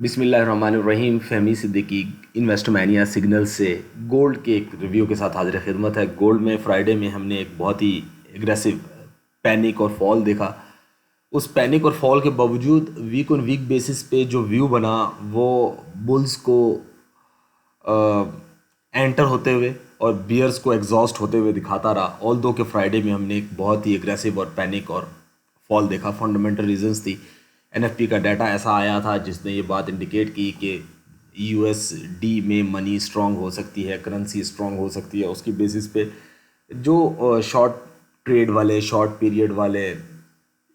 बिस्मिल्लाहिर्रहमानिर्रहीम। फ़हमी सिद्दीकी इन्वेस्टमेनिया सिग्नल से गोल्ड के एक रिव्यू के साथ हाजिर खिदमत है। गोल्ड में फ्राइडे में हमने एक बहुत ही एग्रेसिव पैनिक और फॉल देखा। उस पैनिक और फॉल के बावजूद वीक ऑन वीक बेसिस पे जो व्यू बना वो बुल्स को एंटर होते हुए और बियर्स को एग्जॉस्ट होते हुए दिखाता रहा। ऑल दो के फ्राइडे में हमने एक बहुत ही एग्रेसिव और पैनिक और फॉल देखा। फंडामेंटल रीजंस थी। एनएफपी का डाटा ऐसा आया था जिसने ये बात इंडिकेट की कि यूएसडी में मनी स्ट्रांग हो सकती है, करेंसी स्ट्रांग हो सकती है। उसकी बेसिस पे जो शॉर्ट ट्रेड वाले, शॉर्ट पीरियड वाले,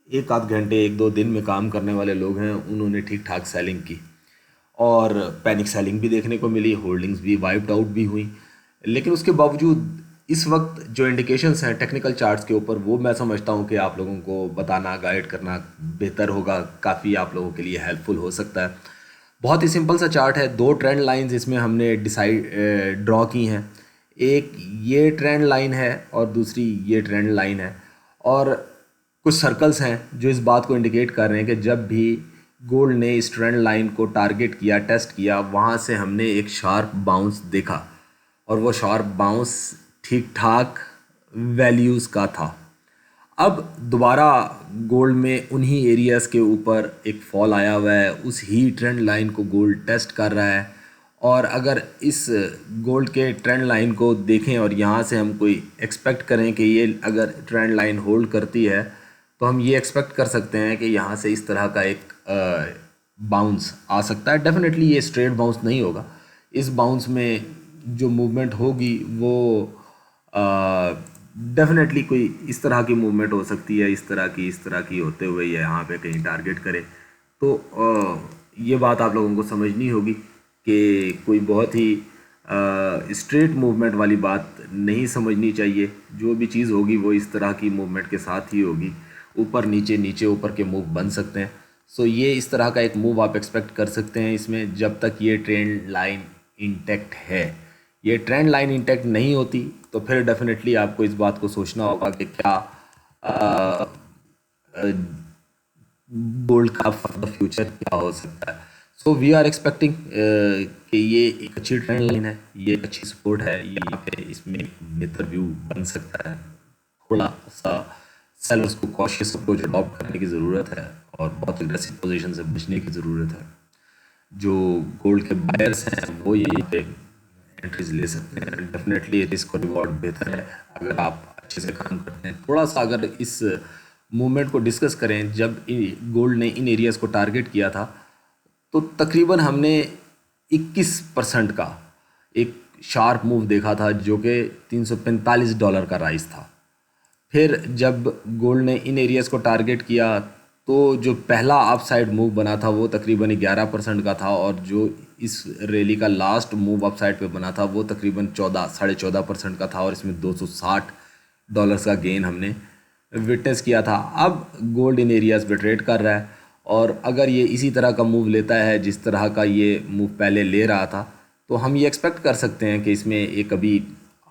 एक आध घंटे एक दो दिन में काम करने वाले लोग हैं, उन्होंने ठीक ठाक सेलिंग की और पैनिक सेलिंग भी देखने को मिली। होल्डिंग्स भी वाइप्ड आउट भी हुई। लेकिन उसके बावजूद इस वक्त जो इंडिकेशंस हैं टेक्निकल चार्ट्स के ऊपर, वो मैं समझता हूँ कि आप लोगों को बताना, गाइड करना बेहतर होगा, काफ़ी आप लोगों के लिए हेल्पफुल हो सकता है। बहुत ही सिंपल सा चार्ट है। दो ट्रेंड लाइंस इसमें हमने डिसाइड ड्रॉ की हैं। एक ये ट्रेंड लाइन है और दूसरी ये ट्रेंड लाइन है। और कुछ सर्कल्स हैं जो इस बात को इंडिकेट कर रहे हैं कि जब भी गोल्ड ने इस ट्रेंड लाइन को टारगेट किया, टेस्ट किया, वहाँ से हमने एक शार्प बाउंस देखा और वो शार्प बाउंस ठीक ठाक वैल्यूज़ का था। अब दोबारा गोल्ड में उन्हीं एरियाज़ के ऊपर एक फॉल आया हुआ है। उस ही ट्रेंड लाइन को गोल्ड टेस्ट कर रहा है। और अगर इस गोल्ड के ट्रेंड लाइन को देखें और यहाँ से हम कोई एक्सपेक्ट करें कि ये अगर ट्रेंड लाइन होल्ड करती है, तो हम ये एक्सपेक्ट कर सकते हैं कि यहाँ से इस तरह का एक बाउंस आ सकता है। डेफिनेटली ये स्ट्रेट बाउंस नहीं होगा। इस बाउंस में जो मूवमेंट होगी वो डेफिनेटली कोई इस तरह की मूवमेंट हो सकती है, इस तरह की होते हुए ये यहाँ पे कहीं टारगेट करे। तो ये बात आप लोगों को समझनी होगी कि कोई बहुत ही स्ट्रेट मूवमेंट वाली बात नहीं समझनी चाहिए। जो भी चीज़ होगी वो इस तरह की मूवमेंट के साथ ही होगी। ऊपर नीचे, नीचे ऊपर के मूव बन सकते हैं। सो ये इस तरह का एक मूव आप एक्सपेक्ट कर सकते हैं इसमें, जब तक ये ट्रेंड लाइन इंटैक्ट है। ये ट्रेंड लाइन इंटैक्ट नहीं होती तो फिर डेफिनेटली आपको इस बात को सोचना होगा कि क्या गोल्ड का फॉर द फ्यूचर क्या हो सकता है। सो वी आर एक्सपेक्टिंग कि ये एक अच्छी ट्रेंड लाइन है, ये एक अच्छी सपोर्ट है, यहाँ पे इसमें एक बेहतर व्यू बन सकता है। थोड़ा सा सेलर्स को कॉशियस अप्रोच अडॉप्ट करने की ज़रूरत है और बहुत एग्रेसिव पोजीशन से बचने की ज़रूरत है। जो गोल्ड के बायर्स हैं वो यहीं पे एंट्रीज ले सकते हैं। डेफिनेटली रिस्क और रिवॉर्ड बेहतर है अगर आप अच्छे से काम करते हैं। थोड़ा सा अगर इस मूवमेंट को डिस्कस करें, जब गोल्ड ने इन एरियाज़ को टारगेट किया था तो तकरीबन हमने 21% का एक शार्प मूव देखा था जो कि $345 का राइज था। फिर जब गोल्ड ने इन एरियाज़ को टारगेट किया तो जो पहला अपसाइड मूव बना था वो तकरीबन 11% का था और जो इस रैली का लास्ट मूव अपसाइड पे बना था वो तकरीबन 14.5% का था और इसमें $260 का गेन हमने विटनेस किया था। अब गोल्ड इन एरियाज़ पे ट्रेड कर रहा है और अगर ये इसी तरह का मूव लेता है जिस तरह का ये मूव पहले ले रहा था, तो हम ये एक्सपेक्ट कर सकते हैं कि इसमें एक अभी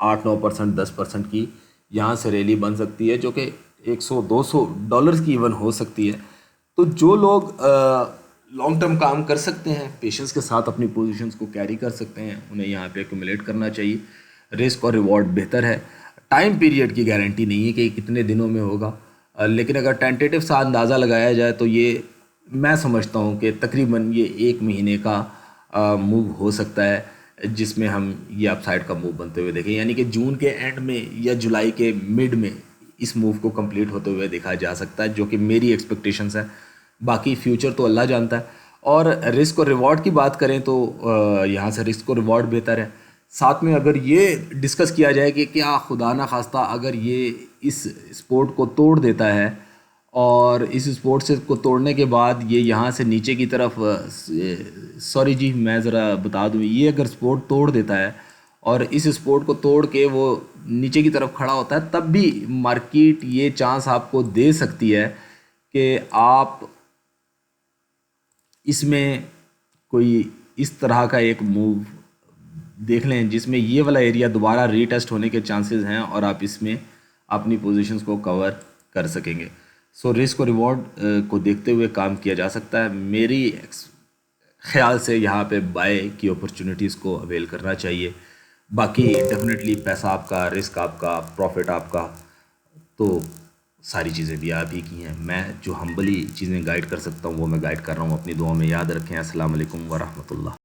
8-9%, 10% की यहाँ से रैली बन सकती है जो कि $100-200 की इवन हो सकती है। तो जो लोग लॉन्ग टर्म काम कर सकते हैं, पेशेंस के साथ अपनी पोजीशंस को कैरी कर सकते हैं, उन्हें यहाँ पे एक्यूमुलेट करना चाहिए। रिस्क और रिवॉर्ड बेहतर है। टाइम पीरियड की गारंटी नहीं है कि कितने दिनों में होगा, लेकिन अगर टेंटेटिव सा अंदाज़ा लगाया जाए तो ये मैं समझता हूँ कि तकरीबन ये 1 महीने का मूव हो सकता है जिसमें हम ये अपसाइड का मूव बनते हुए देखें। यानी कि जून के एंड में या जुलाई के मिड में इस मूव को कंप्लीट होते हुए देखा जा सकता है, जो कि मेरी एक्सपेक्टेशंस है। बाकी फ्यूचर तो अल्लाह जानता है। और रिस्क और रिवॉर्ड की बात करें तो यहाँ से रिस्क और रिवॉर्ड बेहतर है। साथ में अगर ये डिस्कस किया जाए कि क्या खुदा ना खास्ता अगर ये इस स्पोर्ट को तोड़ देता है और इस स्पोर्ट से को तोड़ने के बाद ये यहाँ से नीचे की तरफ, सॉरी जी मैं ज़रा बता दूँ, ये अगर स्पोर्ट तोड़ देता है और इस स्पोर्ट को तोड़ के वो नीचे की तरफ खड़ा होता है, तब भी मार्केट ये चांस आपको दे सकती है कि आप इसमें कोई इस तरह का एक मूव देख लें जिसमें ये वाला एरिया दोबारा रीटेस्ट होने के चांसेस हैं और आप इसमें अपनी पोजीशंस को कवर कर सकेंगे। सो रिस्क और रिवॉर्ड को देखते हुए काम किया जा सकता है। मेरी ख्याल से यहाँ पे बाय की अपॉर्चुनिटीज़ को अवेल करना चाहिए। बाकी डेफिनेटली पैसा आपका, रिस्क आपका, प्रॉफिट आपका, तो सारी चीज़ें भी आप ही की हैं। मैं जो हम्बली चीज़ें गाइड कर सकता हूँ वो मैं गाइड कर रहा हूँ। अपनी दुआ में याद रखें। अस्सलाम वालेकुम व रहमतुल्लाह।